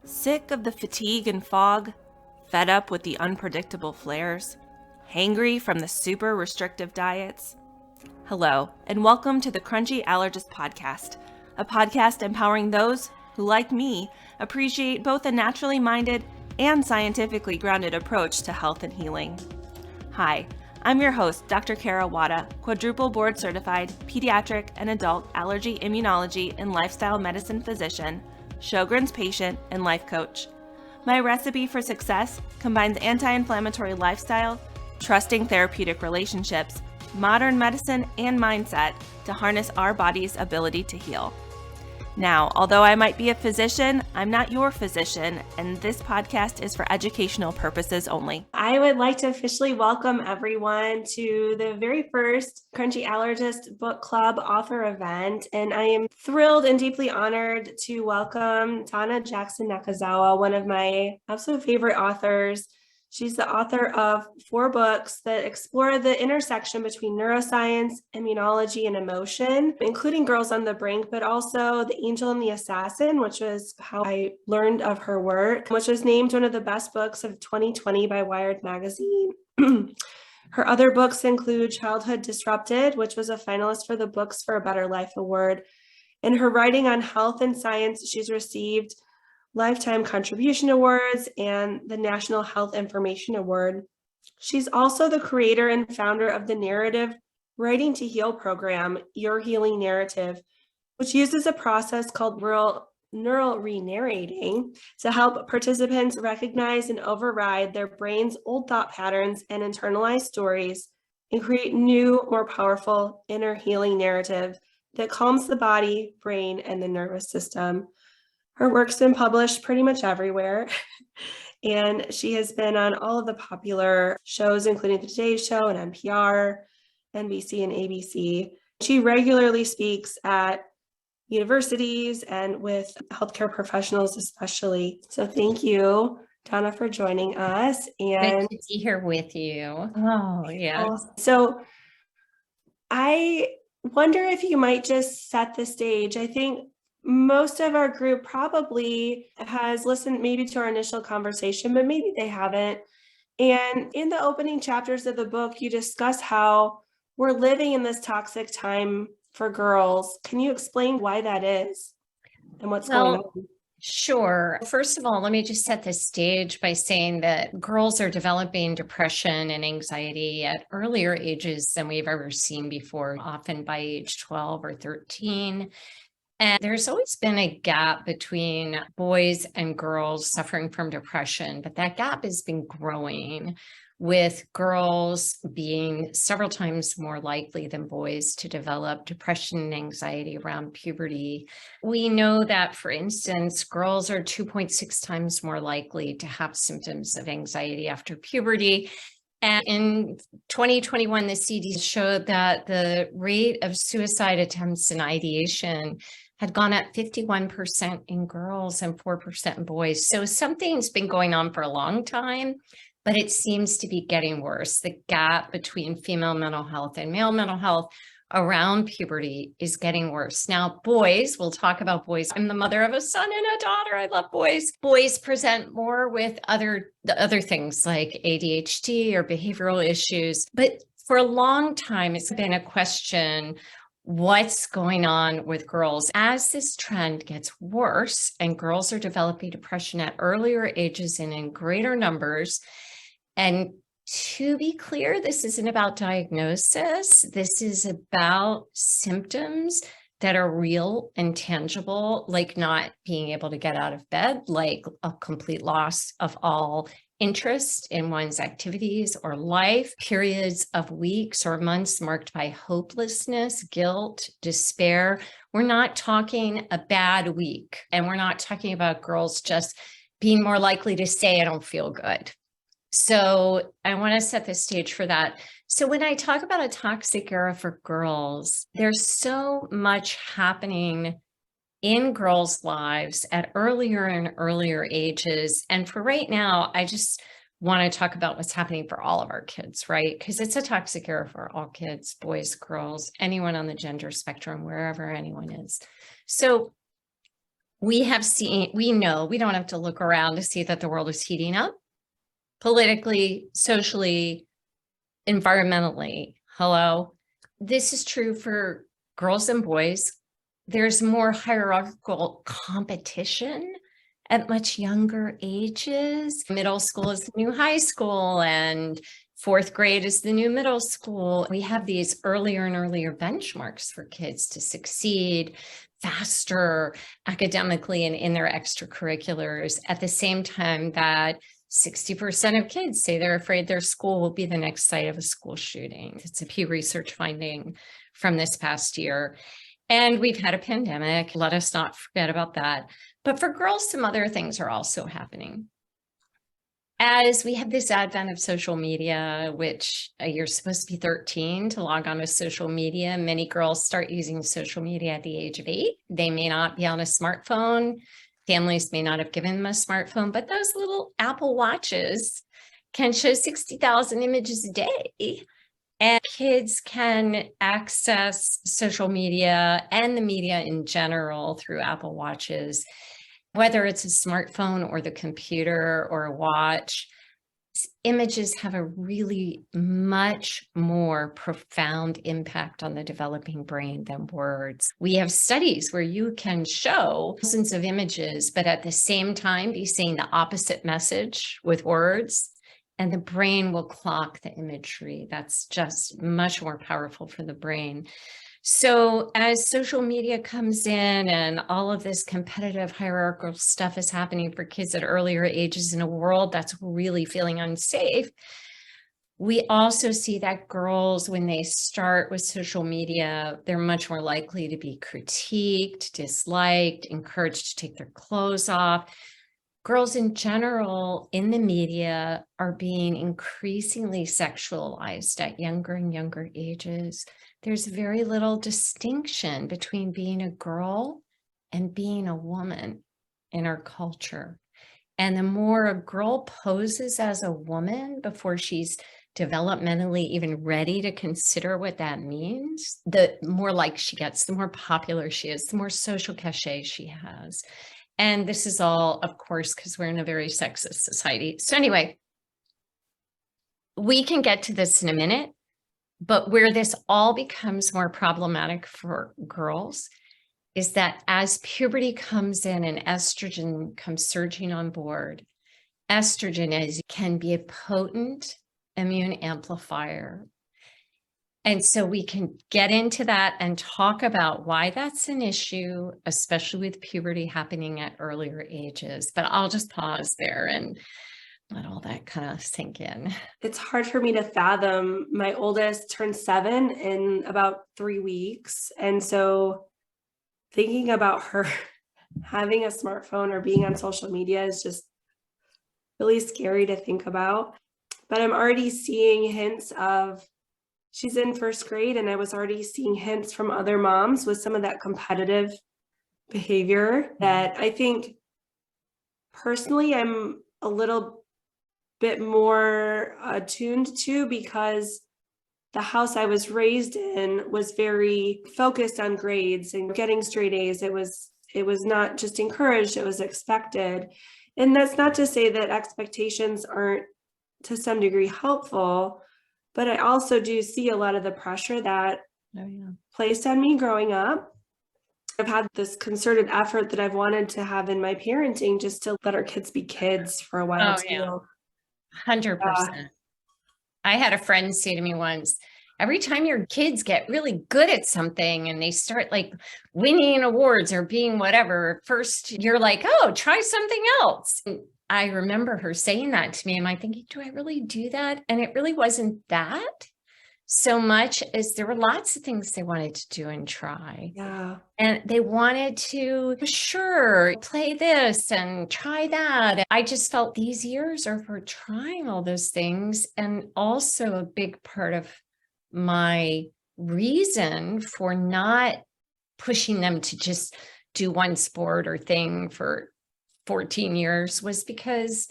Sick of the fatigue and fog? Fed up with the unpredictable flares? Hangry from the super restrictive diets? Hello, and welcome to the Crunchy Allergist Podcast, a podcast empowering those who, like me, appreciate both a naturally minded and scientifically grounded approach to health and healing. Hi, I'm your host, Dr. Kara Wada, quadruple board certified pediatric and adult allergy, immunology, and lifestyle medicine physician, Sjogren's patient, and life coach. My recipe for success combines anti-inflammatory lifestyle, trusting therapeutic relationships, modern medicine, and mindset to harness our body's ability to heal. Now, although I might be a physician, I'm not your physician, and this podcast is for educational purposes only. I would like to officially welcome everyone to the very first Crunchy Allergist Book Club author event, and I am thrilled and deeply honored to welcome Donna Jackson-Nakazawa, one of my absolute favorite authors. She's the author of 4 books that explore the intersection between neuroscience, immunology, and emotion, including Girls on the Brink, but also The Angel and the Assassin, which was how I learned of her work, which was named one of the best books of 2020 by Wired magazine. Her other books include Childhood Disrupted, which was a finalist for the Books for a Better Life Award. In her writing on health and science, she's received Lifetime Contribution Awards and the National Health Information Award. She's also the creator and founder of the narrative Writing to Heal program, Your Healing Narrative, which uses a process called neural re-narrating to help participants recognize and override their brain's old thought patterns and internalized stories and create new, more powerful inner healing narrative that calms the body, brain, and the nervous system. Her work's been published pretty much everywhere, and she has been on all of the popular shows, including The Today Show and NPR, NBC, and ABC. She regularly speaks at universities and with healthcare professionals especially. So thank you, Donna, for joining us. And good to be here with you. Oh, yes. So I wonder if you might just set the stage. I think most of our group probably has listened maybe to our initial conversation, but maybe they haven't. And in the opening chapters of the book, you discuss how we're living in this toxic time for girls. Can you explain why that is and what's going on? Sure. First of all, let me just set the stage by saying that girls are developing depression and anxiety at earlier ages than we've ever seen before, often by age 12 or 13. And there's always been a gap between boys and girls suffering from depression, but that gap has been growing, with girls being several times more likely than boys to develop depression and anxiety around puberty. We know that, for instance, girls are 2.6 times more likely to have symptoms of anxiety after puberty. And in 2021, the CDC showed that the rate of suicide attempts and ideation had gone up 51% in girls and 4% in boys. So something's been going on for a long time, but it seems to be getting worse. The gap between female mental health and male mental health around puberty is getting worse. Now, boys, we'll talk about boys. I'm the mother of a son and a daughter. I love boys. Boys present more with other things like ADHD or behavioral issues. But for a long time, it's been a question, what's going on with girls? As this trend gets worse and girls are developing depression at earlier ages and in greater numbers, and to be clear, this isn't about diagnosis. This is about symptoms that are real and tangible, like not being able to get out of bed, like a complete loss of all interest in one's activities or life, periods of weeks or months marked by hopelessness, guilt, despair. We're not talking a bad week, and we're not talking about girls just being more likely to say, I don't feel good. So I want to set the stage for that. So when I talk about a toxic era for girls, there's so much happening in girls' lives at earlier and earlier ages. And for right now, I just want to talk about what's happening for all of our kids, right? Because it's a toxic era for all kids, boys, girls, anyone on the gender spectrum, wherever anyone is. So we know we don't have to look around to see that the world is heating up politically, socially, environmentally. Hello. This is true for girls and boys. There's more hierarchical competition at much younger ages. Middle school is the new high school, and fourth grade is the new middle school. We have these earlier and earlier benchmarks for kids to succeed faster academically and in their extracurriculars, at the same time that 60% of kids say they're afraid their school will be the next site of a school shooting. It's a Pew Research finding from this past year. And we've had a pandemic. Let us not forget about that. But for girls, some other things are also happening. As we have this advent of social media, which you're supposed to be 13 to log on to social media, many girls start using social media at the age of 8. They may not be on a smartphone. Families may not have given them a smartphone, but those little Apple Watches can show 60,000 images a day. And kids can access social media and the media in general through Apple Watches, whether it's a smartphone or the computer or a watch. Images have a really much more profound impact on the developing brain than words. We have studies where you can show thousands of images, but at the same time be saying the opposite message with words, and the brain will clock the imagery. That's just much more powerful for the brain. So as social media comes in and all of this competitive hierarchical stuff is happening for kids at earlier ages in a world that's really feeling unsafe, we also see that girls, when they start with social media, they're much more likely to be critiqued, disliked, encouraged to take their clothes off. Girls in general in the media are being increasingly sexualized at younger and younger ages. There's very little distinction between being a girl and being a woman in our culture. And the more a girl poses as a woman before she's developmentally even ready to consider what that means, the more like she gets, the more popular she is, the more social cachet she has. And this is all, of course, because we're in a very sexist society. So anyway, we can get to this in a minute, but where this all becomes more problematic for girls is that as puberty comes in and estrogen comes surging on board, estrogen can be a potent immune amplifier. And so we can get into that and talk about why that's an issue, especially with puberty happening at earlier ages. But I'll just pause there and let all that kind of sink in. It's hard for me to fathom. My oldest turned 7 in about 3 weeks. And so thinking about her having a smartphone or being on social media is just really scary to think about. But I'm already seeing hints of, she's in first grade, and I was already seeing hints from other moms with some of that competitive behavior that I think personally I'm a little bit more attuned to, because the house I was raised in was very focused on grades and getting straight A's. It was not just encouraged, it was expected. And that's not to say that expectations aren't to some degree helpful, but I also do see a lot of the pressure that placed on me growing up. I've had this concerted effort that I've wanted to have in my parenting, just to let our kids be kids for a while. 100%. I had a friend say to me once, every time your kids get really good at something and they start like winning awards or being whatever, first you're like, oh, try something else. And I remember her saying that to me. Am I thinking, do I really do that? And it really wasn't that so much as there were lots of things they wanted to do and try. Yeah. And they wanted to, sure, play this and try that. I just felt these years are for trying all those things. And also a big part of my reason for not pushing them to just do one sport or thing for 14 years was because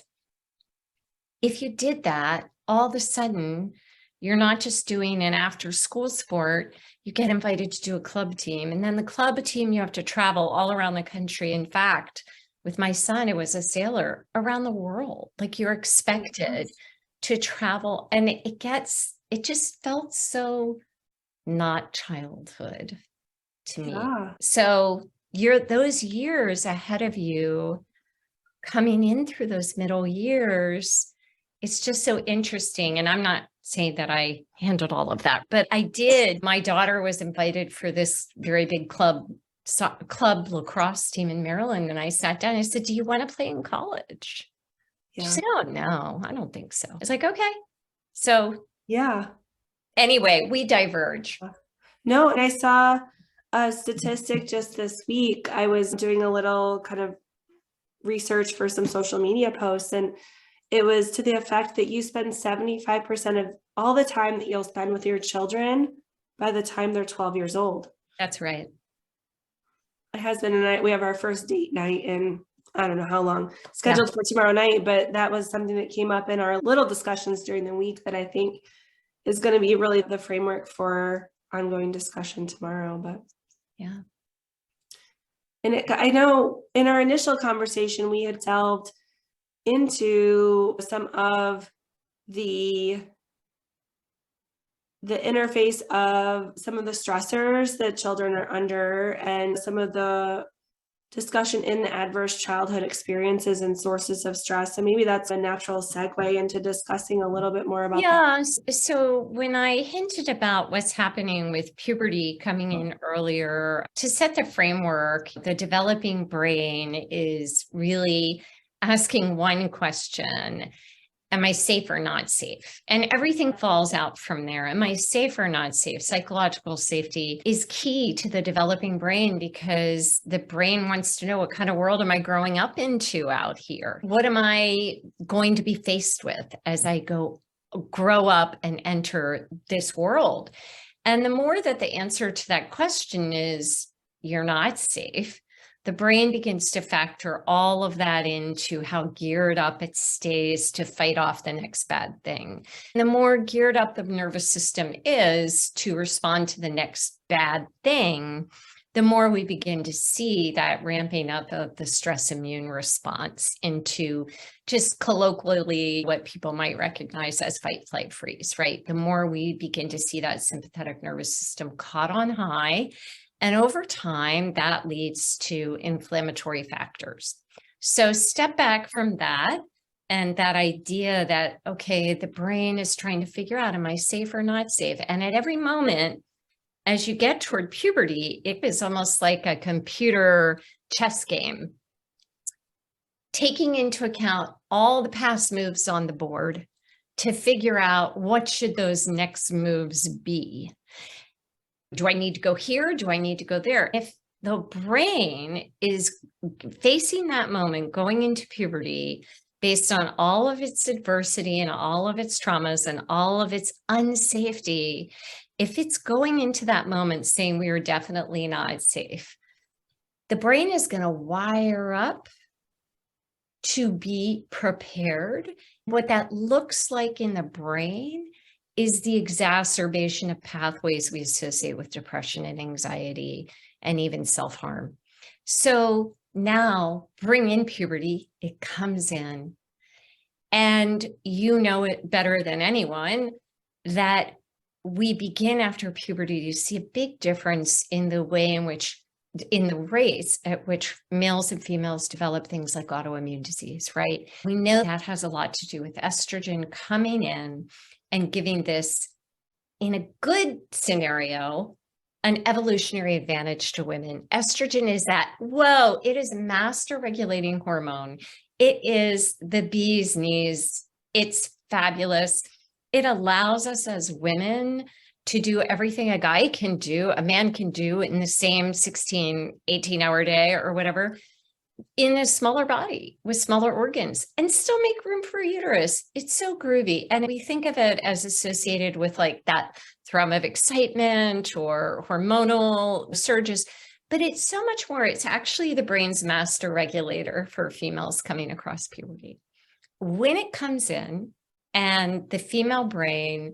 if you did that, all of a sudden You're not just doing an after school sport, you get invited to do a club team. And then the club team, you have to travel all around the country. In fact, with my son, it was a sailor around the world. Like you're expected to travel. And it just felt so not childhood to me. Yeah. So you're those years ahead of you coming in through those middle years. It's just so interesting. And I'm not saying that I handled all of that, but I did. My daughter was invited for this very big club lacrosse team in Maryland. And I sat down and I said, do you want to play in college? Yeah. She said, oh, no, I don't think so. I was like, okay. So Yeah. anyway, we diverge. No, and I saw a statistic just this week. I was doing a little kind of research for some social media posts, and it was to the effect that you spend 75% of all the time that you'll spend with your children by the time they're 12 years old. That's right. My husband and I, we have our first date night in, I don't know how long, scheduled for tomorrow night, but that was something that came up in our little discussions during the week that I think is going to be really the framework for ongoing discussion tomorrow. But yeah. And I know in our initial conversation, we had delved into some of the interface of some of the stressors that children are under and some of the discussion in the adverse childhood experiences and sources of stress. And maybe that's a natural segue into discussing a little bit more about that. So when I hinted about what's happening with puberty coming in earlier, to set the framework, the developing brain is really asking one question: am I safe or not safe? And everything falls out from there. Am I safe or not safe? Psychological safety is key to the developing brain because the brain wants to know, what kind of world am I growing up into out here? What am I going to be faced with as I grow up and enter this world? And the more that the answer to that question is, you're not safe, the brain begins to factor all of that into how geared up it stays to fight off the next bad thing. And the more geared up the nervous system is to respond to the next bad thing, the more we begin to see that ramping up of the stress immune response into just colloquially what people might recognize as fight, flight, freeze, right? The more we begin to see that sympathetic nervous system caught on high. And over time, that leads to inflammatory factors. So step back from that and that idea that, okay, the brain is trying to figure out, am I safe or not safe? And at every moment, as you get toward puberty, it is almost like a computer chess game, taking into account all the past moves on the board to figure out what should those next moves be. Do I need to go here? Do I need to go there? If the brain is facing that moment, going into puberty, based on all of its adversity and all of its traumas and all of its unsafety, if it's going into that moment saying we are definitely not safe, the brain is going to wire up to be prepared. What that looks like in the brain is the exacerbation of pathways we associate with depression and anxiety and even self-harm. So now bring in puberty, it comes in, and you know it better than anyone that we begin after puberty to see a big difference in the way in the rates at which males and females develop things like autoimmune disease, right? We know that has a lot to do with estrogen coming in and giving this, in a good scenario, an evolutionary advantage to women. Estrogen is it is a master regulating hormone. It is the bee's knees. It's fabulous. It allows us as women to do everything a guy can do, a man can do in the same 16, 18-hour day or whatever, in a smaller body with smaller organs and still make room for uterus. It's so groovy. And we think of it as associated with like that thrum of excitement or hormonal surges, but it's so much more. It's actually the brain's master regulator for females coming across puberty. When it comes in and the female brain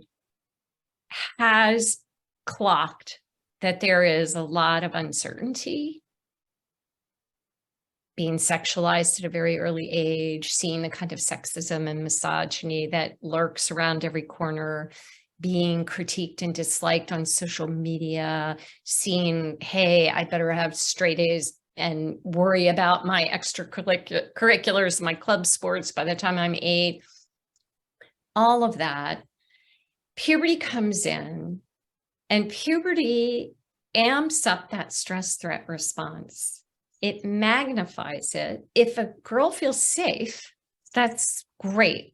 has clocked that there is a lot of uncertainty, being sexualized at a very early age, seeing the kind of sexism and misogyny that lurks around every corner, being critiqued and disliked on social media, seeing, hey, I better have straight A's and worry about my extracurriculars, my club sports by the time I'm 8. All of that. Puberty comes in, and puberty amps up that stress threat response. It magnifies it. If a girl feels safe, that's great.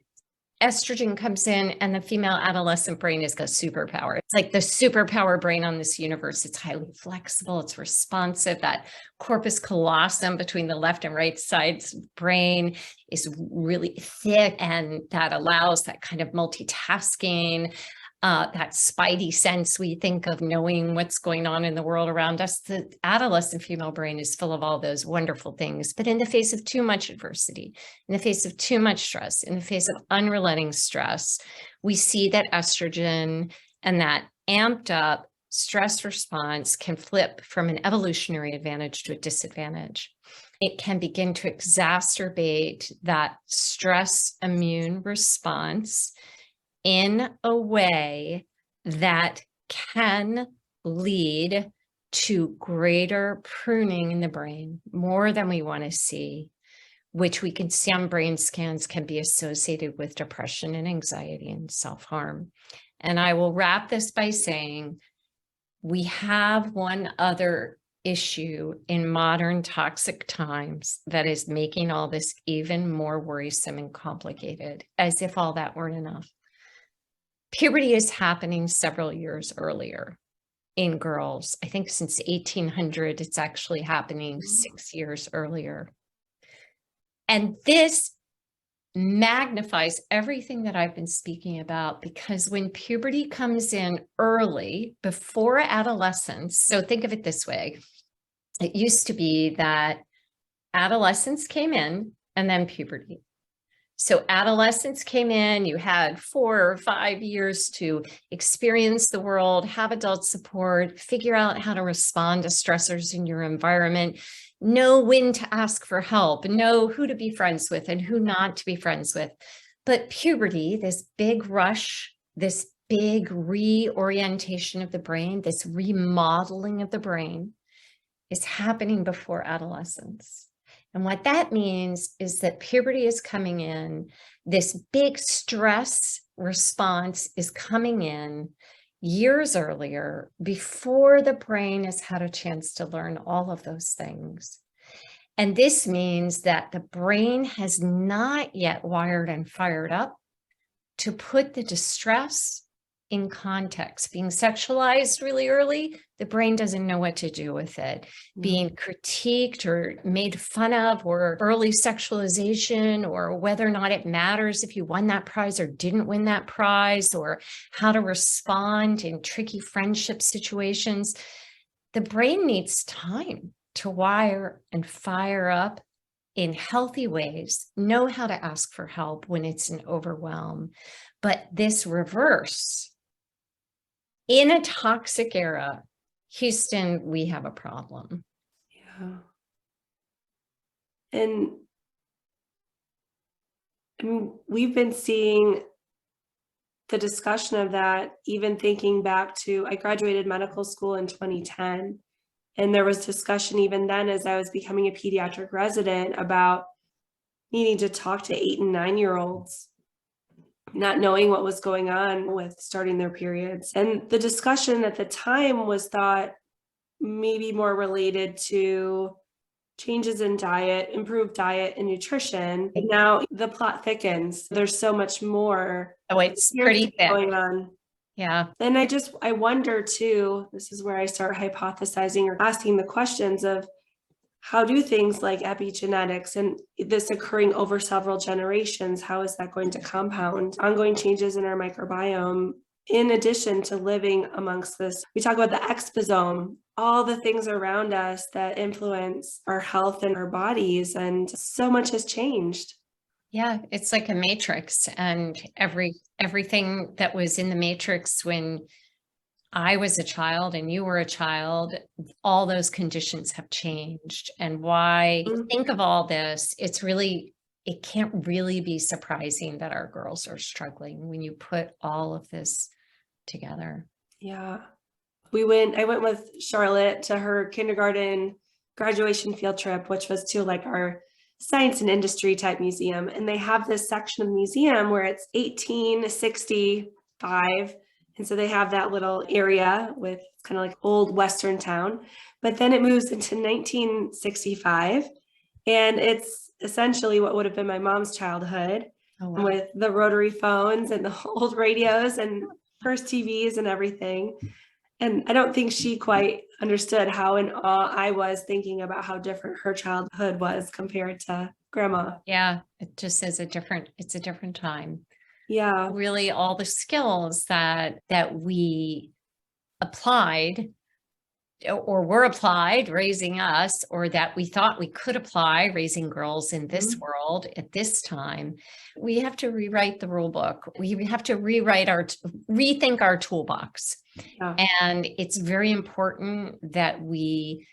Estrogen comes in, and the female adolescent brain is a superpower. It's like the superpower brain on this universe. It's highly flexible. It's responsive. That corpus callosum between the left and right sides of the brain is really thick, and that allows that kind of multitasking, that spidey sense we think of knowing what's going on in the world around us. The adolescent female brain is full of all those wonderful things. But in the face of too much adversity, in the face of too much stress, in the face of unrelenting stress, we see that estrogen and that amped up stress response can flip from an evolutionary advantage to a disadvantage. It can begin to exacerbate that stress immune response in a way that can lead to greater pruning in the brain, more than we want to see, which we can see on brain scans can be associated with depression and anxiety and self-harm. And I will wrap this by saying we have one other issue in modern toxic times that is making all this even more worrisome and complicated, as if all that weren't enough. Puberty is happening several years earlier in girls. I think since 1800, it's actually happening 6 years earlier. And this magnifies everything that I've been speaking about, because when puberty comes in early, before adolescence, so think of it this way. It used to be that adolescence came in and then puberty. So adolescence came in, you had 4 or 5 years to experience the world, have adult support, figure out how to respond to stressors in your environment, know when to ask for help, know who to be friends with and who not to be friends with. But puberty, this big rush, this big reorientation of the brain, this remodeling of the brain is happening before adolescence. And what that means is that puberty is coming in, this big stress response is coming in years earlier, before the brain has had a chance to learn all of those things. And this means that the brain has not yet wired and fired up to put the distress in context. Being sexualized really early, the brain doesn't know what to do with it. Being critiqued or made fun of, or early sexualization, or whether or not it matters if you won that prize or didn't win that prize, or how to respond in tricky friendship situations. The brain needs time to wire and fire up in healthy ways, know how to ask for help when it's an overwhelm. But this reverse, in a toxic era, Houston, we have a problem. Yeah. And I mean, we've been seeing the discussion of that, even thinking back to, I graduated medical school in 2010. And there was discussion even then, as I was becoming a pediatric resident, about needing to talk to 8 and 9-year-olds, not knowing what was going on with starting their periods. And the discussion at the time was thought maybe more related to changes in diet, improved diet and nutrition. And now the plot thickens. There's so much more. Oh, it's pretty thick going on. Yeah. And I wonder too, this is where I start hypothesizing or asking the questions of, how do things like epigenetics and this occurring over several generations, how is that going to compound ongoing changes in our microbiome, in addition to living amongst this? We talk about the exposome, all the things around us that influence our health and our bodies, and so much has changed. Yeah, it's like a matrix, and everything that was in the matrix when I was a child and you were a child, all those conditions have changed. And why you think of all this, it can't really be surprising that our girls are struggling when you put all of this together. Yeah. I went with Charlotte to her kindergarten graduation field trip, which was to like our science and industry type museum. And they have this section of the museum where it's 1865. And so they have that little area with kind of like old Western town, but then it moves into 1965. And it's essentially what would have been my mom's childhood. Oh, wow. With the rotary phones and the old radios and first TVs and everything. And I don't think she quite understood how in awe I was thinking about how different her childhood was compared to grandma. Yeah, it just is it's a different time. Yeah. Really all the skills that we applied or were applied raising us, or that we thought we could apply raising girls in this world at this time, we have to rewrite the rule book. We have to rethink our toolbox. Yeah. And it's very important that we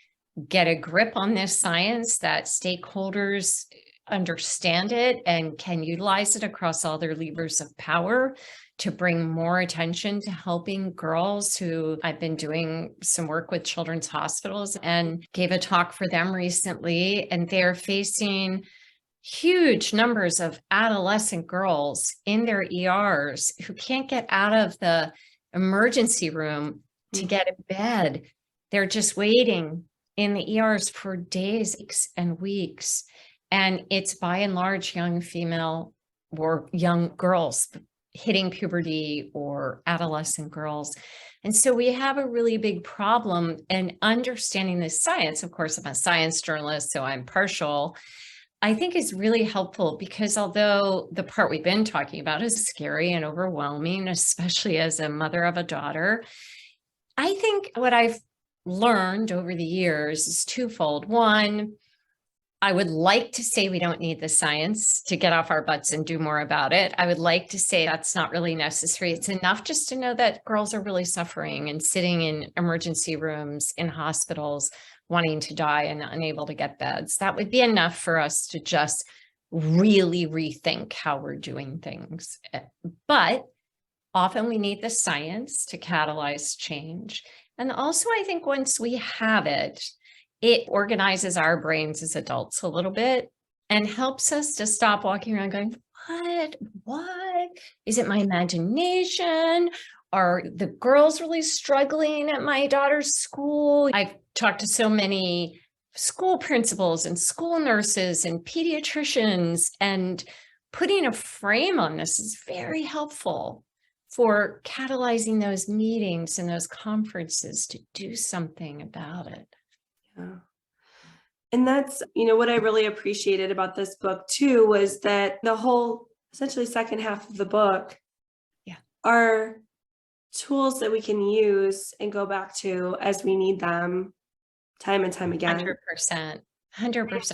get a grip on this science, that stakeholders understand it and can utilize it across all their levers of power to bring more attention to helping girls who I've been doing some work with children's hospitals and gave a talk for them recently. And they're facing huge numbers of adolescent girls in their ERs who can't get out of the emergency room to get in bed. They're just waiting in the ERs for days and weeks. And it's by and large young female or young girls hitting puberty or adolescent girls. And so we have a really big problem in understanding this science. Of course, I'm a science journalist, so I'm partial. I think is really helpful because although the part we've been talking about is scary and overwhelming, especially as a mother of a daughter, I think what I've learned over the years is twofold. One, I would like to say we don't need the science to get off our butts and do more about it. I would like to say that's not really necessary. It's enough just to know that girls are really suffering and sitting in emergency rooms in hospitals, wanting to die and unable to get beds. That would be enough for us to just really rethink how we're doing things. But often we need the science to catalyze change. And also, I think once we have it, it organizes our brains as adults a little bit and helps us to stop walking around going, what? Is it my imagination? Are the girls really struggling at my daughter's school? I've talked to so many school principals and school nurses and pediatricians, and putting a frame on this is very helpful for catalyzing those meetings and those conferences to do something about it. Yeah. And that's, what I really appreciated about this book too, was that the whole essentially second half of the book are tools that we can use and go back to as we need them time and time again. 100%.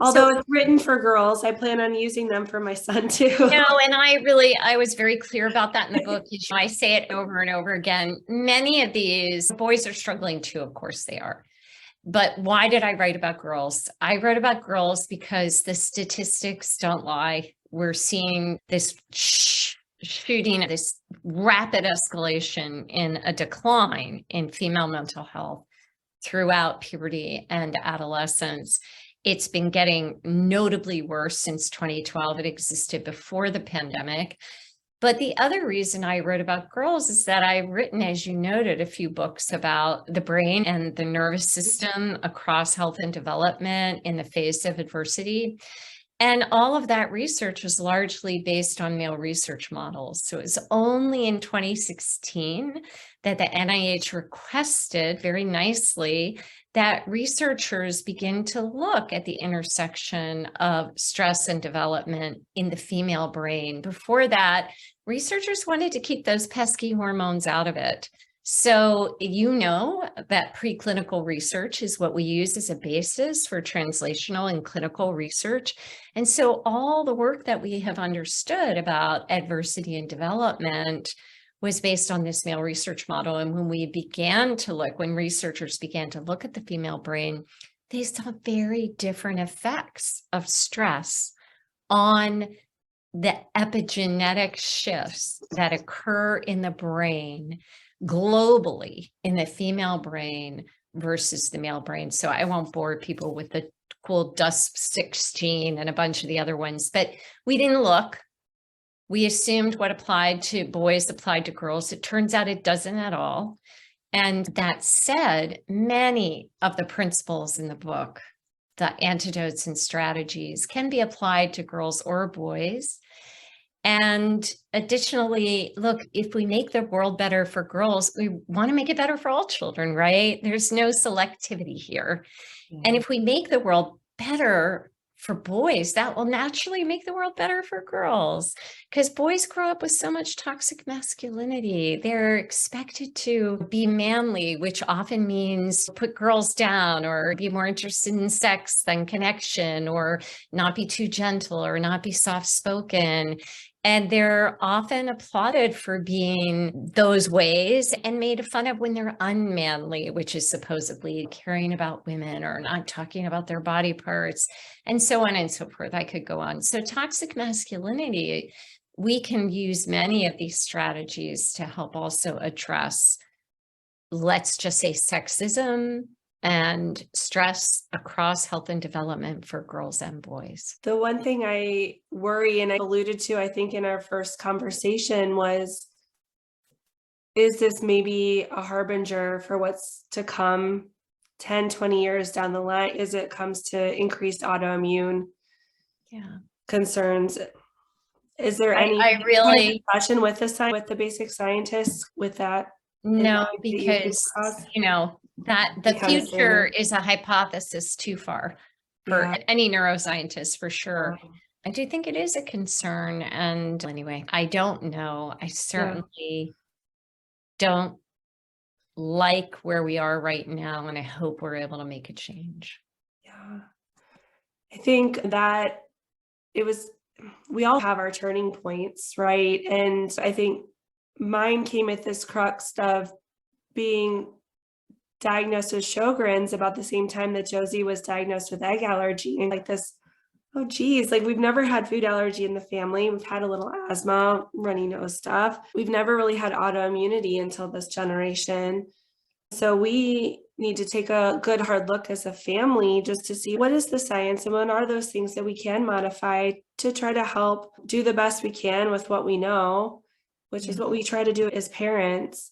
Although it's written for girls, I plan on using them for my son too. And I was very clear about that in the book. I say it over and over again. Many of these boys are struggling too, of course they are. But why did I write about girls? I wrote about girls because the statistics don't lie. We're seeing this shooting, this rapid escalation in a decline in female mental health throughout puberty and adolescence. It's been getting notably worse since 2012. It existed before the pandemic. But the other reason I wrote about girls is that I've written, as you noted, a few books about the brain and the nervous system across health and development in the face of adversity. And all of that research was largely based on male research models. So it was only in 2016 that the NIH requested very nicely that researchers begin to look at the intersection of stress and development in the female brain. Before that, researchers wanted to keep those pesky hormones out of it. So that preclinical research is what we use as a basis for translational and clinical research. And so all the work that we have understood about adversity and development was based on this male research model. And when when researchers began to look at the female brain, they saw very different effects of stress on the epigenetic shifts that occur in the brain globally in the female brain versus the male brain. So I won't bore people with the cool DUSP16 and a bunch of the other ones, but we didn't look. We assumed what applied to boys applied to girls. It turns out it doesn't at all. And that said, many of the principles in the book, the antidotes and strategies, can be applied to girls or boys. And additionally, look, if we make the world better for girls, we want to make it better for all children, right? There's no selectivity here. And if we make the world better for boys, that will naturally make the world better for girls, because boys grow up with so much toxic masculinity. They're expected to be manly, which often means put girls down or be more interested in sex than connection, or not be too gentle or not be soft-spoken. And they're often applauded for being those ways and made fun of when they're unmanly, which is supposedly caring about women or not talking about their body parts, and so on and so forth. I could go on. So toxic masculinity, we can use many of these strategies to help also address, let's just say, sexism and stress across health and development for girls and boys. The one thing I worry, and I alluded to, I think, in our first conversation was, is this maybe a harbinger for what's to come 10, 20 years down the line as it comes to increased autoimmune concerns? Is there any discussion with the basic scientists with that? No, because, that the future is a hypothesis too far for any neuroscientist, for sure. I do think it is a concern. And anyway, I don't know. I certainly don't like where we are right now. And I hope we're able to make a change. Yeah. I think that we all have our turning points, right? And I think mine came at this crux of being diagnosed with Sjogren's about the same time that Josie was diagnosed with egg allergy. And like this, oh geez, like we've never had food allergy in the family. We've had a little asthma, runny nose stuff. We've never really had autoimmunity until this generation. So we need to take a good hard look as a family just to see what is the science and what are those things that we can modify to try to help do the best we can with what we know, which is what we try to do as parents.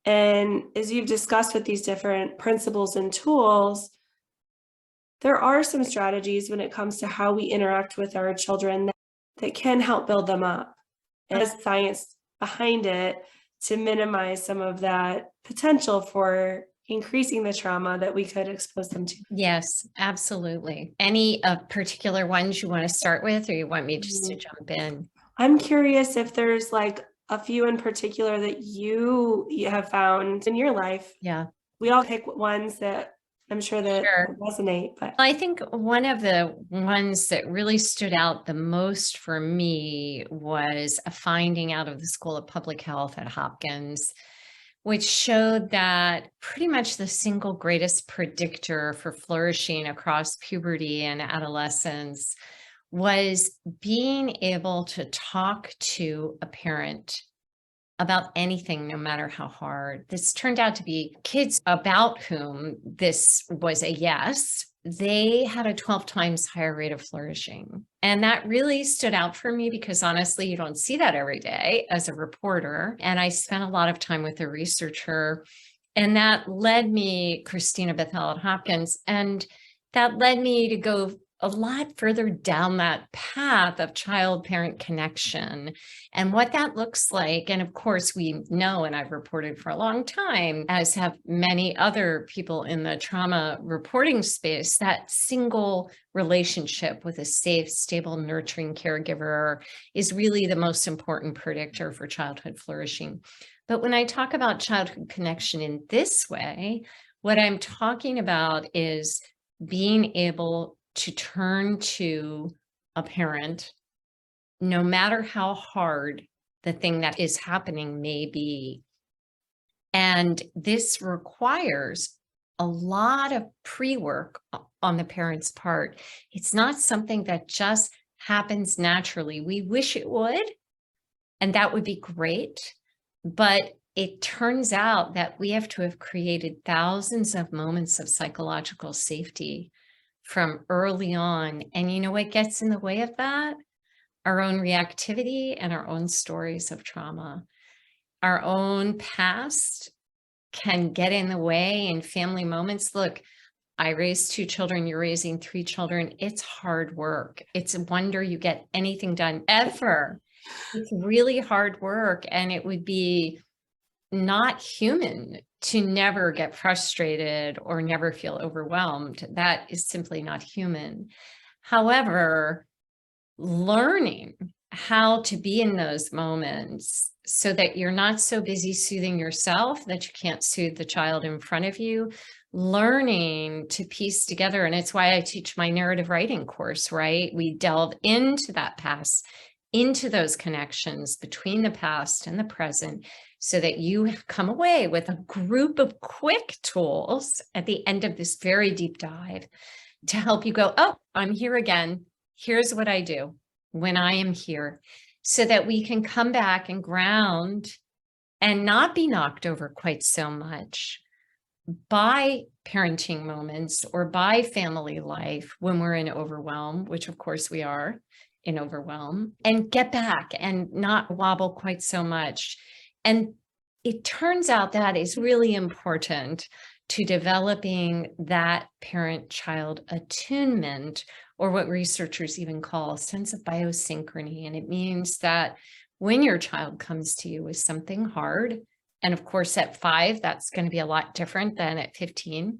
And as you've discussed with these different principles and tools, there are some strategies when it comes to how we interact with our children that can help build them up. And there's science behind it to minimize some of that potential for increasing the trauma that we could expose them to. Yes, absolutely. Any particular ones you want to start with, or you want me just to jump in? I'm curious if there's like a few in particular that you have found in your life. Yeah. We all pick ones that I'm sure that resonate. But I think one of the ones that really stood out the most for me was a finding out of the School of Public Health at Hopkins, which showed that pretty much the single greatest predictor for flourishing across puberty and adolescence was being able to talk to a parent about anything, no matter how hard. This turned out to be kids about whom this was a yes. They had a 12 times higher rate of flourishing. And that really stood out for me because honestly, you don't see that every day as a reporter. And I spent a lot of time with a researcher, and that led me, Christina Bethel at Hopkins, and that led me to go a lot further down that path of child-parent connection and what that looks like. And of course, we know, and I've reported for a long time, as have many other people in the trauma reporting space, that single relationship with a safe, stable, nurturing caregiver is really the most important predictor for childhood flourishing. But when I talk about childhood connection in this way, what I'm talking about is being able to turn to a parent, no matter how hard the thing that is happening may be. And this requires a lot of pre-work on the parent's part. It's not something that just happens naturally. We wish it would, and that would be great. But it turns out that we have to have created thousands of moments of psychological safety from early on. And you know what gets in the way of that? Our own reactivity and our own stories of trauma. Our own past can get in the way in family moments. Look, I raised 2 children, you're raising 3 children. It's hard work. It's a wonder you get anything done ever. It's really hard work, and it would be not human to never get frustrated or never feel overwhelmed. That is simply not human. However, learning how to be in those moments so that you're not so busy soothing yourself that you can't soothe the child in front of you, learning to piece together. And it's why I teach my narrative writing course, right? We delve into that past, into those connections between the past and the present, so that you come away with a group of quick tools at the end of this very deep dive to help you go, oh, I'm here again. Here's what I do when I am here, so that we can come back and ground and not be knocked over quite so much by parenting moments or by family life when we're in overwhelm, which of course we are in overwhelm, and get back and not wobble quite so much. And it turns out that is really important to developing that parent-child attunement, or what researchers even call a sense of biosynchrony. And it means that when your child comes to you with something hard, and of course at 5, that's going to be a lot different than at 15,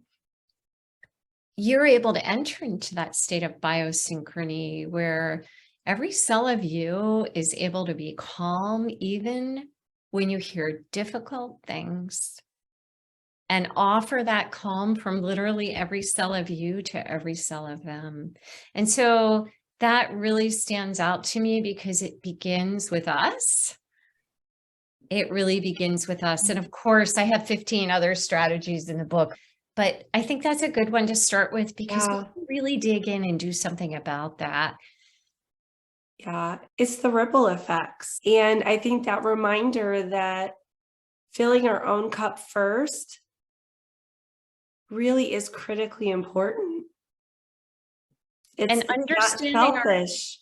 you're able to enter into that state of biosynchrony where every cell of you is able to be calm, even when you hear difficult things, and offer that calm from literally every cell of you to every cell of them. And so that really stands out to me because it begins with us. It really begins with us. And of course, I have 15 other strategies in the book, but I think that's a good one to start with because we can really dig in and do something about that. Yeah, it's the ripple effects. And I think that reminder that filling our own cup first really is critically important. It's understanding not selfish.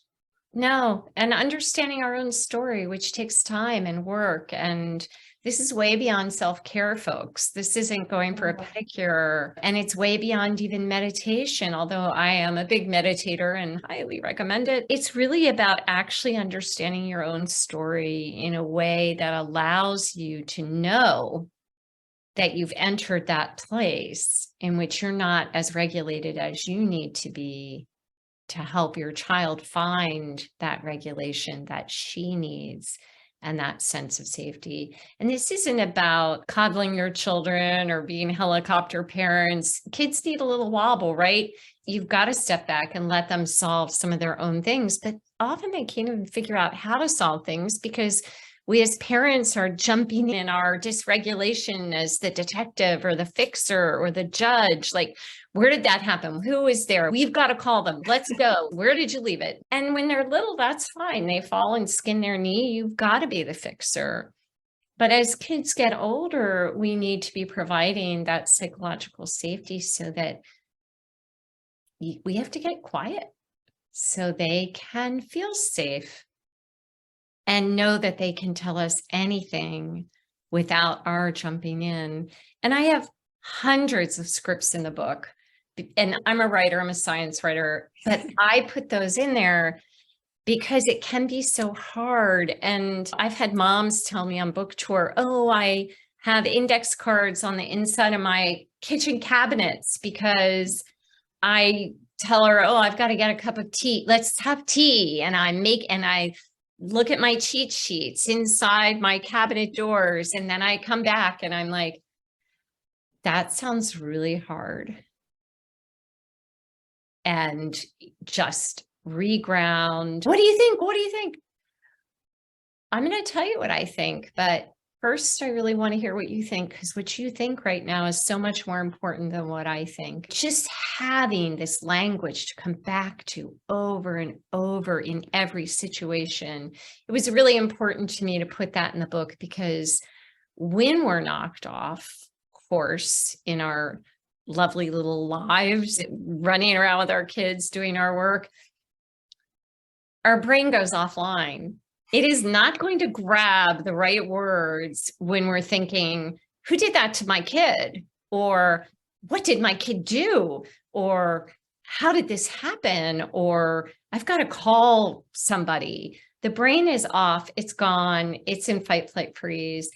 And understanding our own story, which takes time and work. And this is way beyond self-care, folks. This isn't going for a pedicure, and it's way beyond even meditation, although I am a big meditator and highly recommend it. It's really about actually understanding your own story in a way that allows you to know that you've entered that place in which you're not as regulated as you need to be to help your child find that regulation that she needs and that sense of safety. And this isn't about coddling your children or being helicopter parents. Kids need a little wobble, right? You've got to step back and let them solve some of their own things, but often they can't even figure out how to solve things because we as parents are jumping in our dysregulation as the detective or the fixer or the judge. Like, where did that happen? Who was there? We've got to call them. Let's go. Where did you leave it? And when they're little, that's fine. They fall and skin their knee. You've got to be the fixer. But as kids get older, we need to be providing that psychological safety so that we have to get quiet so they can feel safe and know that they can tell us anything without our jumping in. And I have hundreds of scripts in the book. And I'm a writer, I'm a science writer, but I put those in there because it can be so hard. And I've had moms tell me on book tour, oh, I have index cards on the inside of my kitchen cabinets because I tell her, oh, I've got to get a cup of tea. Let's have tea. And I look at my cheat sheets inside my cabinet doors. And then I come back and I'm like, that sounds really hard. And just reground. What do you think? What do you think? I'm going to tell you what I think, but first, I really want to hear what you think, because what you think right now is so much more important than what I think. Just having this language to come back to over and over in every situation, it was really important to me to put that in the book, because when we're knocked off course in our lovely little lives, running around with our kids, doing our work, our brain goes offline. It is not going to grab the right words when we're thinking, who did that to my kid? Or what did my kid do? Or how did this happen? Or I've got to call somebody. The brain is off. It's gone. It's in fight, flight, freeze.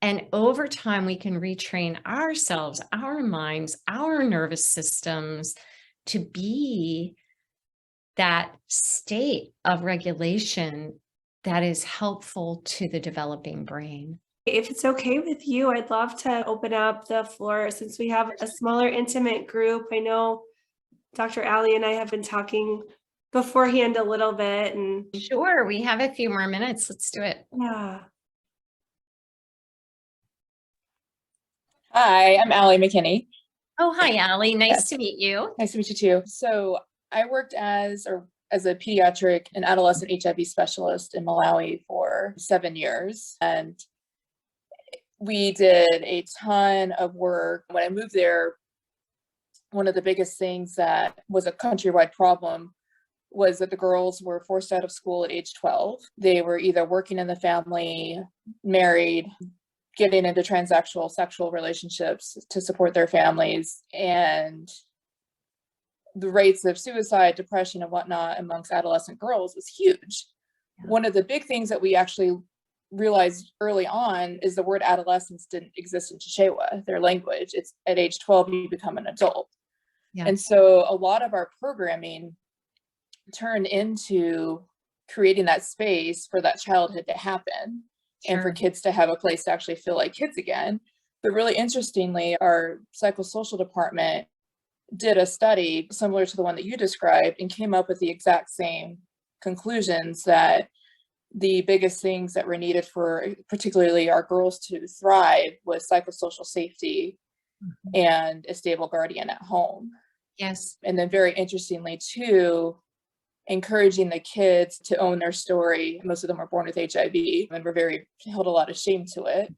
And over time, we can retrain ourselves, our minds, our nervous systems to be that state of regulation that is helpful to the developing brain. If it's okay with you, I'd love to open up the floor since we have a smaller, intimate group. I know Dr. Allie and I have been talking beforehand a little bit. And sure, we have a few more minutes. Let's do it. yeah. Hi, I'm Allie McKinney. Oh, hi, Allie. Nice to meet you. Nice to meet you too. So I worked as a pediatric and adolescent HIV specialist in Malawi for 7 years. And we did a ton of work. When I moved there, one of the biggest things that was a countrywide problem was that the girls were forced out of school at age 12. They were either working in the family, married, getting into transactional sexual relationships to support their families. And the rates of suicide, depression, and whatnot amongst adolescent girls was huge. Yeah. One of the big things that we actually realized early on is the word adolescence didn't exist in Chichewa, their language. It's at age 12, you become an adult. Yeah. And so a lot of our programming turned into creating that space for that childhood to happen. Sure. And for kids to have a place to actually feel like kids again. But really interestingly, our psychosocial department did a study similar to the one that you described and came up with the exact same conclusions, that the biggest things that were needed for particularly our girls to thrive was psychosocial safety and a stable guardian at home. Yes. And then very interestingly too, encouraging the kids to own their story. Most of them were born with HIV and held a lot of shame to it.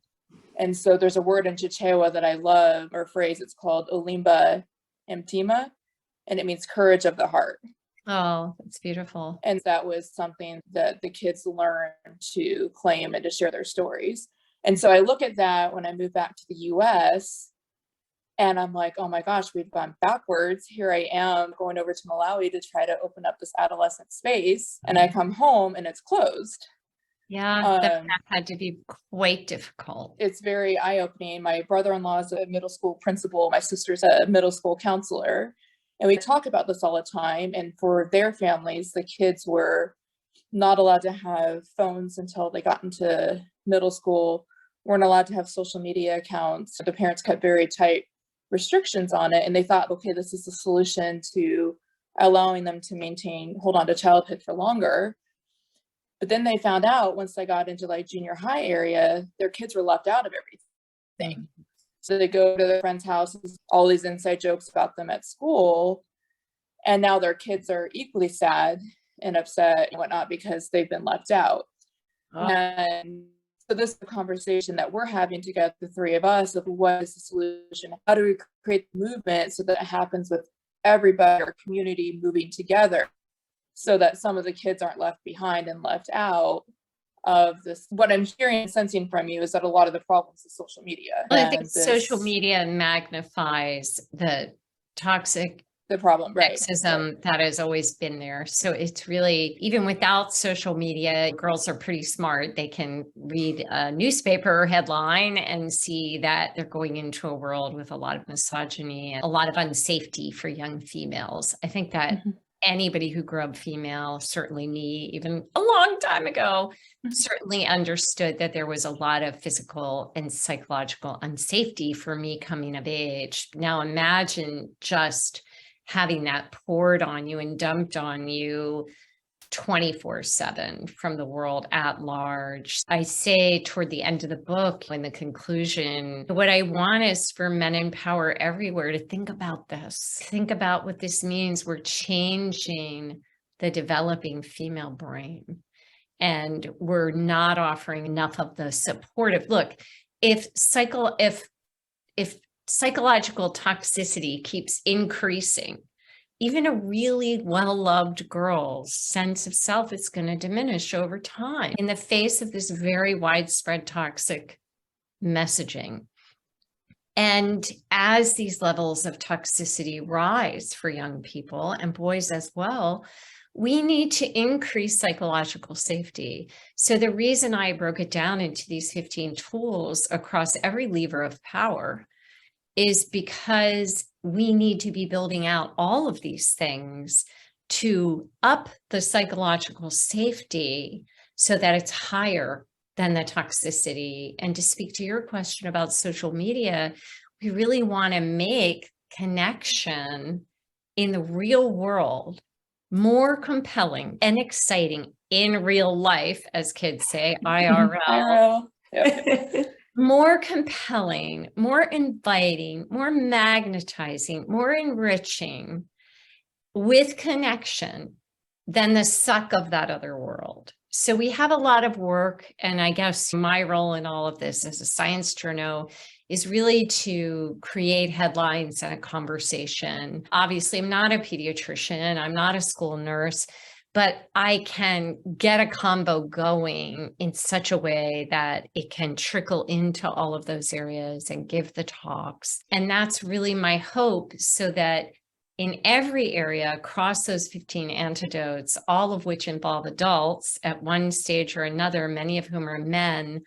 And so there's a word in Chichewa that I love, or a phrase, it's called Olimba Mtima, and it means courage of the heart. Oh, that's beautiful. And that was something that the kids learned to claim and to share their stories. And so I look at that when I moved back to the US, and I'm like, oh my gosh, we've gone backwards. Here I am going over to Malawi to try to open up this adolescent space. And I come home and it's closed. Yeah, that had to be quite difficult. It's very eye-opening. My brother-in-law is a middle school principal. My sister's a middle school counselor. And we talk about this all the time. And for their families, the kids were not allowed to have phones until they got into middle school, weren't allowed to have social media accounts. The parents kept very tight restrictions on it, and they thought, okay, this is the solution to allowing them to hold on to childhood for longer. But then they found out once they got into like junior high area, their kids were left out of everything. So they go to their friends' houses, all these inside jokes about them at school, and now their kids are equally sad and upset and whatnot because they've been left out. Oh. And so this is a conversation that we're having together, the three of us, of what is the solution? How do we create the movement so that it happens with everybody, our community moving together, so that some of the kids aren't left behind and left out of this? What I'm hearing and sensing from you is that a lot of the problems is social media. Well, I think social media magnifies the problem, right? Sexism that has always been there. So it's really, even without social media, girls are pretty smart. They can read a newspaper headline and see that they're going into a world with a lot of misogyny and a lot of unsafety for young females. I think that anybody who grew up female, certainly me, even a long time ago, certainly understood that there was a lot of physical and psychological unsafety for me coming of age. Now imagine just having that poured on you and dumped on you 24/7 from the world at large. I say toward the end of the book, in the conclusion, what I want is for men in power everywhere to think about this. Think about what this means. We're changing the developing female brain, and we're not offering enough of the supportive. Look, if psychological toxicity keeps increasing, even a really well-loved girl's sense of self is going to diminish over time in the face of this very widespread toxic messaging. And as these levels of toxicity rise for young people and boys as well, we need to increase psychological safety. So the reason I broke it down into these 15 tools across every lever of power is because we need to be building out all of these things to up the psychological safety so that it's higher than the toxicity. And to speak to your question about social media, we really want to make connection in the real world more compelling and exciting in real life, as kids say, IRL. Yep. More compelling, more inviting, more magnetizing, more enriching with connection than the suck of that other world. So we have a lot of work. And I guess my role in all of this as a science journo is really to create headlines and a conversation. Obviously, I'm not a pediatrician. I'm not a school nurse, but I can get a combo going in such a way that it can trickle into all of those areas and give the talks. And that's really my hope, so that in every area across those 15 antidotes, all of which involve adults at one stage or another, many of whom are men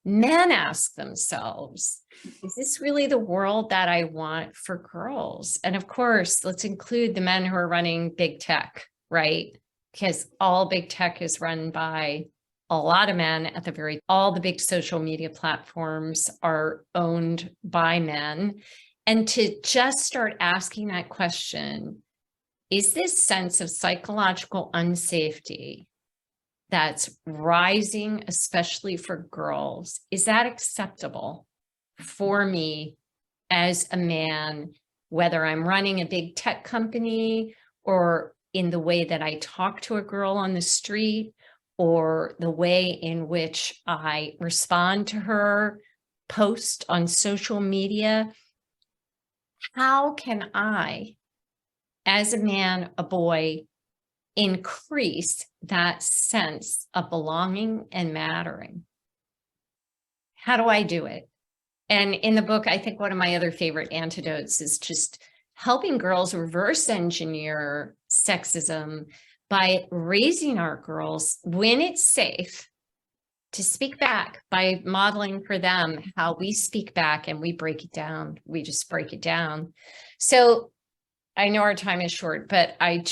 ask themselves, is this really the world that I want for girls? And of course, let's include the men who are running big tech, right? Because all big tech is run by a lot of men all the big social media platforms are owned by men. And to just start asking that question, is this sense of psychological unsafety that's rising, especially for girls, is that acceptable for me as a man, whether I'm running a big tech company or in the way that I talk to a girl on the street, or the way in which I respond to her post on social media? How can I, as a man, a boy, increase that sense of belonging and mattering? How do I do it? And in the book, I think one of my other favorite antidotes is just helping girls reverse engineer sexism by raising our girls when it's safe to speak back, by modeling for them how we speak back and we break it down. We just break it down. So I know our time is short, but I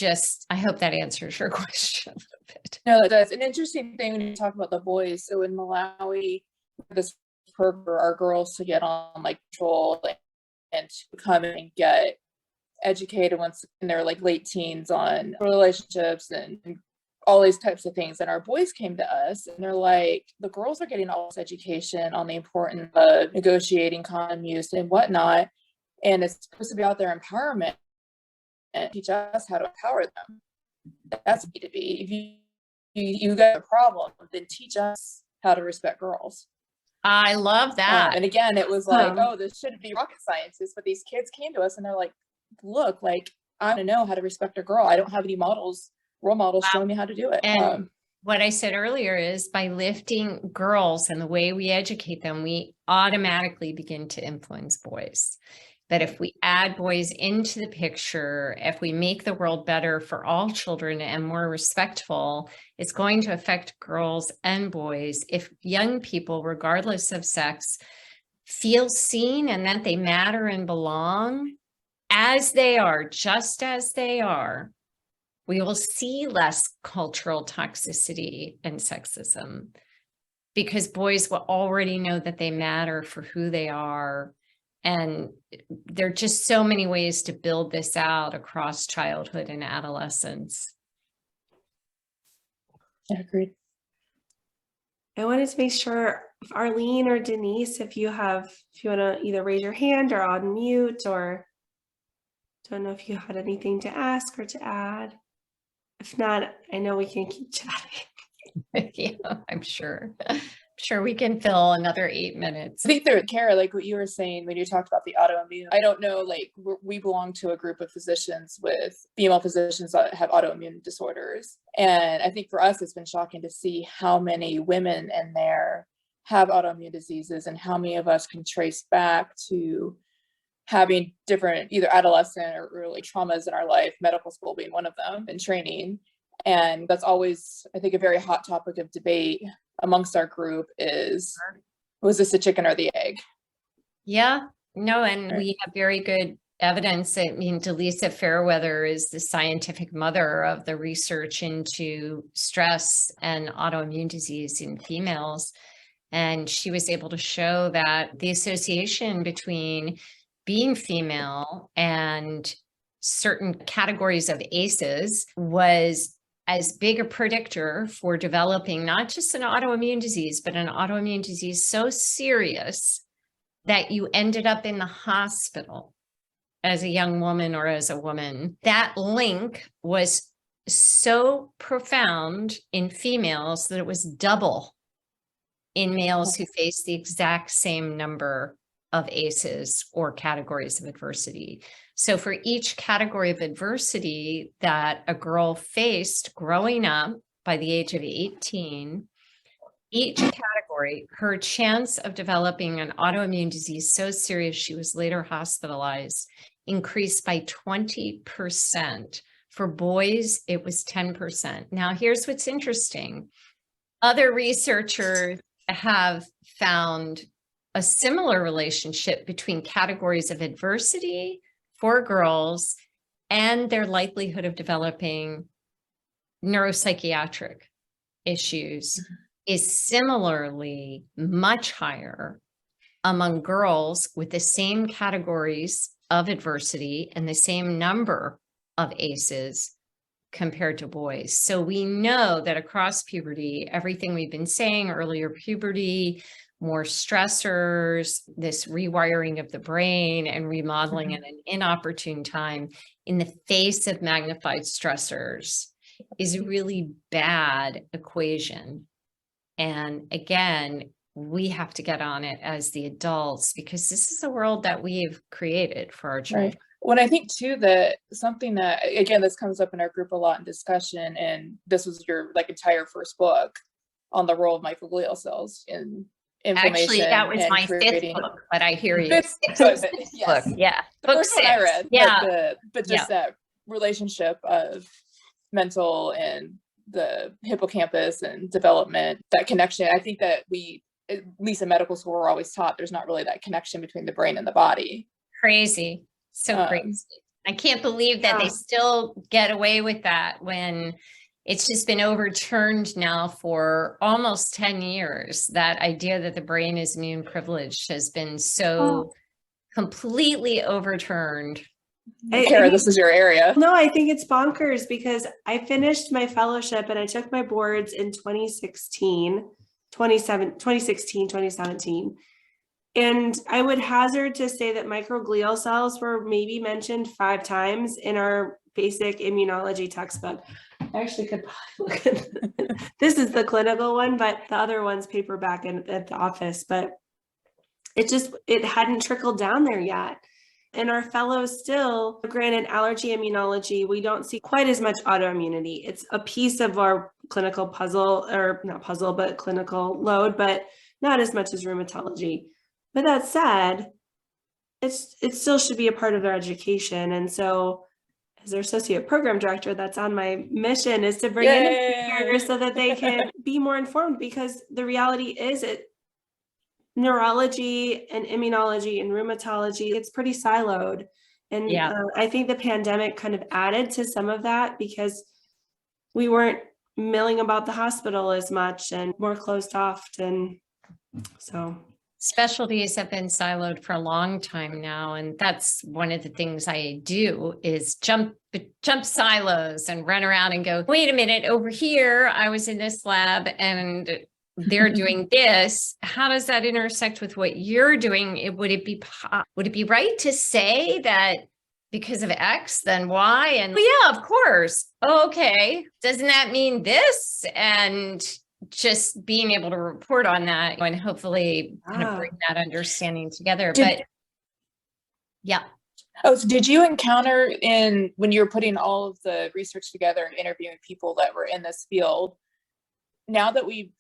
hope that answers your question a little bit. No, that does. An interesting thing when you talk about the boys. So in Malawi, this program for our girls to get on like control and to come and get educated once in their like late teens on relationships and all these types of things. And our boys came to us and they're like, the girls are getting all this education on the importance of negotiating condom use and whatnot. And it's supposed to be about their empowerment and teach us how to empower them. That's B2B. If you got a problem, then teach us how to respect girls. I love that. And again, it was like, oh, this shouldn't be rocket scientists, but these kids came to us and they're like, look, like, I want to know how to respect a girl. I don't have any role models showing me how to do it. And what I said earlier is, by lifting girls and the way we educate them, we automatically begin to influence boys. But if we add boys into the picture, if we make the world better for all children and more respectful, it's going to affect girls and boys. If young people, regardless of sex, feel seen and that they matter and belong as they are, just as they are, we will see less cultural toxicity and sexism, because boys will already know that they matter for who they are. And there are just so many ways to build this out across childhood and adolescence. Agreed. I wanted to make sure if Arlene or Denise, if you want to either raise your hand or unmute, or don't know if you had anything to ask or to add. If not, I know we can keep chatting. Yeah, I'm sure. Sure, we can fill another 8 minutes. I think there, Kara, like what you were saying when you talked about the autoimmune, I don't know, like we belong to a group of physicians with female physicians that have autoimmune disorders. And I think for us, it's been shocking to see how many women in there have autoimmune diseases and how many of us can trace back to having different either adolescent or early traumas in our life, medical school being one of them, and training. And that's always, I think, a very hot topic of debate amongst our group is, was this the chicken or the egg? Yeah, no, and we have very good evidence. I mean, Delisa Fairweather is the scientific mother of the research into stress and autoimmune disease in females. And she was able to show that the association between being female and certain categories of ACEs was as big a predictor for developing not just an autoimmune disease, but an autoimmune disease so serious that you ended up in the hospital as a young woman or as a woman. That link was so profound in females that it was double in males who faced the exact same number of ACEs or categories of adversity. So for each category of adversity that a girl faced growing up by the age of 18, each category, her chance of developing an autoimmune disease so serious she was later hospitalized increased by 20%. For boys, it was 10%. Now, here's what's interesting. Other researchers have found a similar relationship between categories of adversity for girls and their likelihood of developing neuropsychiatric issues is similarly much higher among girls with the same categories of adversity and the same number of ACEs compared to boys. So we know that across puberty, everything we've been saying earlier, puberty, more stressors, this rewiring of the brain and remodeling at an inopportune time in the face of magnified stressors is a really bad equation. And again, we have to get on it as the adults because this is a world that we've created for our children. Right. Well, I think too that something that, again, this comes up in our group a lot in discussion, and this was your like entire first book on the role of microglial cells in inflammation. Actually, that was my fifth book, but I hear you. Yes. Book. Yeah. The Book first one I read. Yeah. But just that relationship of mental and the hippocampus and development, that connection. I think that we, at least in medical school, we're always taught there's not really that connection between the brain and the body. Crazy. So crazy. I can't believe that they still get away with that when it's just been overturned now for almost 10 years. That idea that the brain is immune privileged has been so completely overturned. Kara, this is your area. No, I think it's bonkers because I finished my fellowship and I took my boards in 2017. And I would hazard to say that microglial cells were maybe mentioned 5 times in our basic immunology textbook. I actually could probably look at this is the clinical one, but the other one's paperback at the office, but it hadn't trickled down there yet. And our fellows still, granted allergy immunology, we don't see quite as much autoimmunity. It's a piece of our clinical puzzle, or not puzzle, but clinical load, but not as much as rheumatology. But that said, it still should be a part of their education. And so as their associate program director, that's on my mission, is to bring in here so that they can be more informed, because the reality is neurology and immunology and rheumatology, it's pretty siloed. And I think the pandemic kind of added to some of that because we weren't milling about the hospital as much and more closed off. And so Specialties have been siloed for a long time now, and that's one of the things I do is jump silos and run around and go, wait a minute, over here I was in this lab and they're doing this. How does that intersect with what you're doing? Would it be right to say that because of X, then Y? And yeah, of course. Okay. Doesn't that mean this? And just being able to report on that and hopefully kind of bring that understanding together. But yeah. Oh, so did you encounter when you were putting all of the research together and interviewing people that were in this field, now that we've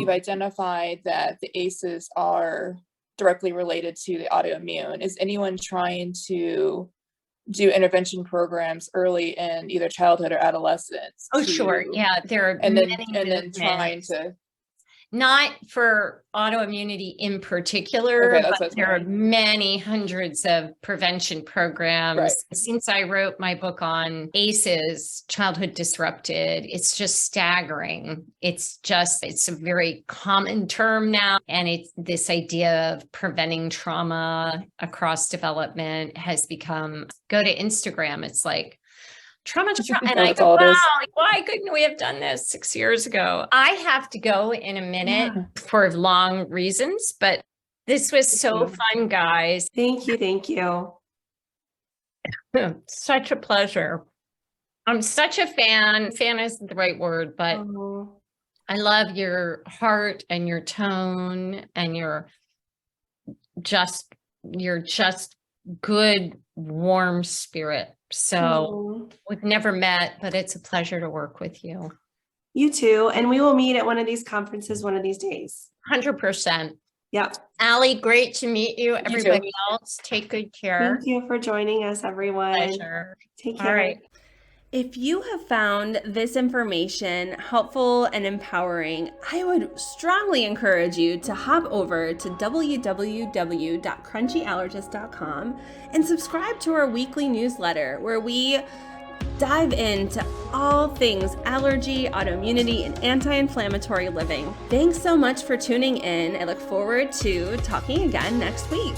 identified that the ACEs are directly related to the autoimmune, is anyone trying to do intervention programs early in either childhood or adolescence? Oh, sure. Yeah. There are and then trying to, not for autoimmunity in particular, okay, but there are many hundreds of prevention programs. Right. Since I wrote my book on ACEs, childhood disrupted, it's just staggering. It's a very common term now. And it's this idea of preventing trauma across development has become, go to Instagram. It's like, trauma. And I go, wow, why couldn't we have done this 6 years ago? I have to go in a minute for long reasons, but this was so fun, guys. Thank you. Thank you. Such a pleasure. I'm such a fan. Fan isn't the right word, but I love your heart and your tone and your just good, warm spirit. So we've never met, but it's a pleasure to work with you. You too. And we will meet at one of these conferences one of these days. 100%. Yep. Allie, great to meet you. Everybody else, take good care. Thank you for joining us, everyone. Pleasure. Take care. All right. If you have found this information helpful and empowering, I would strongly encourage you to hop over to www.crunchyallergist.com and subscribe to our weekly newsletter where we dive into all things allergy, autoimmunity, and anti-inflammatory living. Thanks so much for tuning in. I look forward to talking again next week.